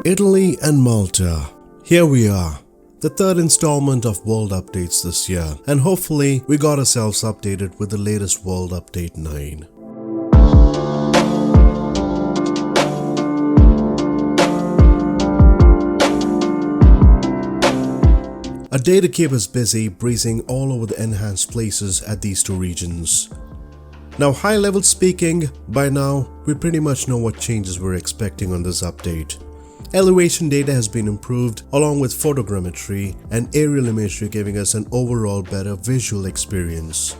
Italy and Malta. Here we are, the third installment of world updates this year, and hopefully we got ourselves updated with the latest world update 9. A day to keep us busy breezing all over the enhanced places at these two regions. Now, high level speaking, by now we pretty much know what changes we're expecting on this update. Elevation data has been improved along with photogrammetry and aerial imagery, giving us an overall better visual experience.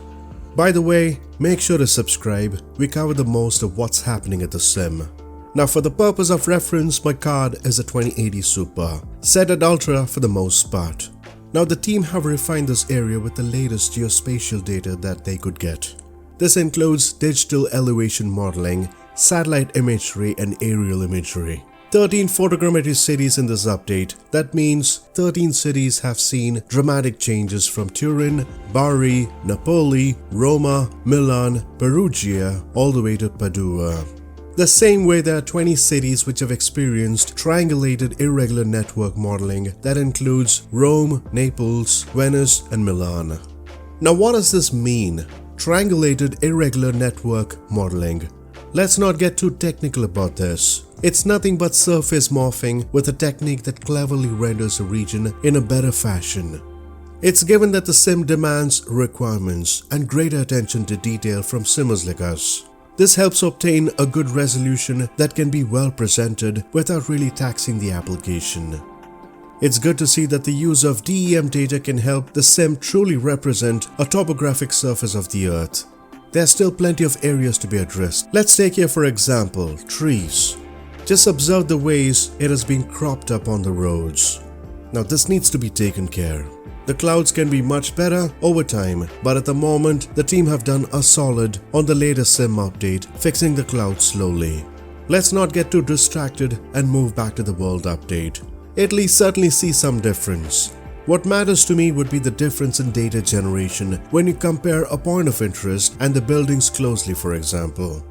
By the way, make sure to subscribe. We cover the most of what's happening at the sim. Now, for the purpose of reference, my card is a 2080 Super, set at Ultra for the most part. Now, the team have refined this area with the latest geospatial data that they could get. This includes digital elevation modeling, satellite imagery and aerial imagery. 13 photogrammetry cities in this update. That means 13 cities have seen dramatic changes from Turin, Bari, Napoli, Roma, Milan, Perugia, all the way to Padua. The same way there are 20 cities which have experienced triangulated irregular network modeling that includes Rome, Naples, Venice and Milan. Now, what does this mean? Triangulated irregular network modeling. Let's not get too technical about this. It's nothing but surface morphing with a technique that cleverly renders a region in a better fashion. It's given that the sim demands requirements and greater attention to detail from simmers like us. This helps obtain a good resolution that can be well presented without really taxing the application. It's good to see that the use of DEM data can help the sim truly represent a topographic surface of the earth. There's still plenty of areas to be addressed. Let's take here for example, trees. Just observe the ways it has been cropped up on the roads. Now, this needs to be taken care. The clouds can be much better over time, but at the moment the team have done a solid on the latest sim update, fixing the clouds slowly. Let's not get too distracted and move back to the world update. Italy certainly sees some difference. What matters to me would be the difference in data generation when you compare a point of interest and the buildings closely, for example.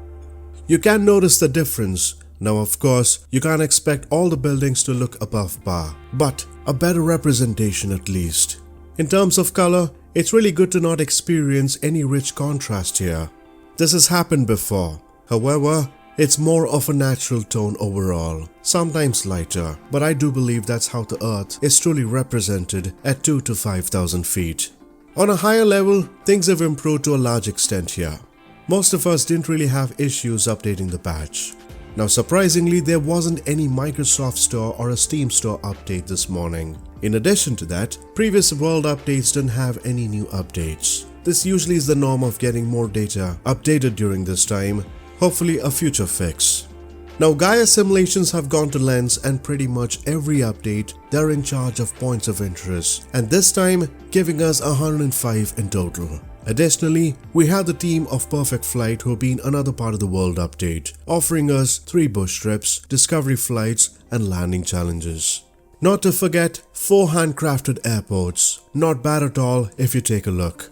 You can notice the difference. Now, of course, you can't expect all the buildings to look above par, but a better representation at least. In terms of color, it's really good to not experience any rich contrast here. This has happened before. However, it's more of a natural tone overall, sometimes lighter, but I do believe that's how the Earth is truly represented at 2,000 to 5,000 feet. On a higher level, things have improved to a large extent here. Most of us didn't really have issues updating the patch. Now, surprisingly, there wasn't any Microsoft Store or a Steam Store update this morning. In addition to that, previous world updates didn't have any new updates. This usually is the norm of getting more data updated during this time. Hopefully a future fix. Now, Gaia simulations have gone to Lens, and pretty much every update they're in charge of points of interest, and this time giving us 105 in total. Additionally, we have the team of Perfect Flight who have been another part of the world update, offering us 3 bush trips, discovery flights and landing challenges. Not to forget 4 handcrafted airports, not bad at all if you take a look.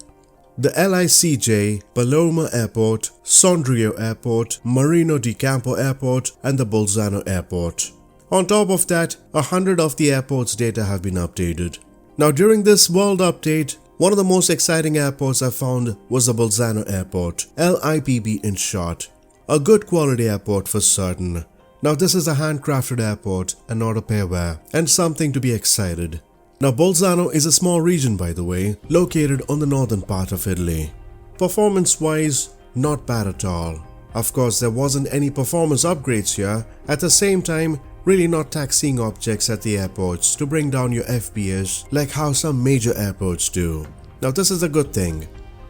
The LICJ, Palermo Airport, Sondrio Airport, Marina di Campo Airport and the Bolzano Airport. On top of that, 100 of the airport's data have been updated. Now, during this world update, one of the most exciting airports I found was the Bolzano Airport, LIPB in short. A good quality airport for certain. Now, this is a handcrafted airport and not a pairware, and something to be excited. Now, Bolzano is a small region, by the way, located on the northern part of Italy. Performance-wise, not bad at all. Of course, there wasn't any performance upgrades here. At the same time, really not taxiing objects at the airports to bring down your FPS like how some major airports do. Now, this is a good thing.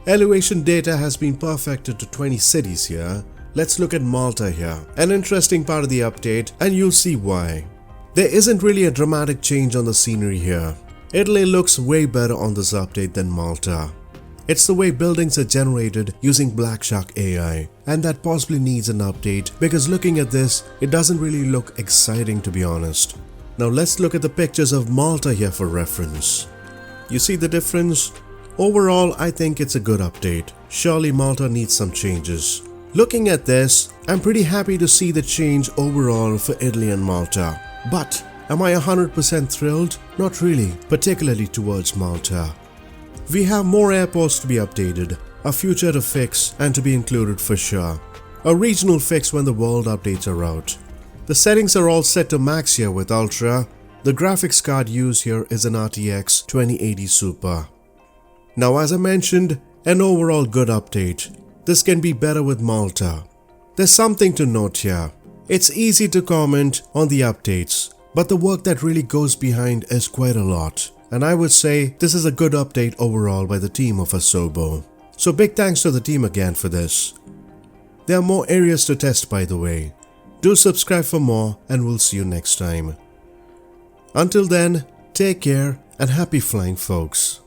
Elevation data has been perfected to 20 cities here. Let's look at Malta here, an interesting part of the update, and you'll see why. There isn't really a dramatic change on the scenery here. Italy looks way better on this update than Malta. It's the way buildings are generated using Black Shark AI, and that possibly needs an update because looking at this, it doesn't really look exciting, to be honest. Now let's look at the pictures of Malta here for reference. You see the difference? Overall, I think it's a good update. Surely Malta needs some changes. Looking at this, I'm pretty happy to see the change overall for Italy and Malta. But am I 100% thrilled? Not really, particularly towards Malta. We have more airports to be updated, a future to fix and to be included for sure. A regional fix when the world updates are out. The settings are all set to max here with Ultra. The graphics card used here is an RTX 2080 Super. Now as I mentioned, an overall good update. This can be better with Malta. There's something to note here. It's easy to comment on the updates, but the work that really goes behind is quite a lot. And I would say this is a good update overall by the team of Asobo. So big thanks to the team again for this. There are more areas to test by the way. Do subscribe for more and we'll see you next time. Until then, take care and happy flying folks.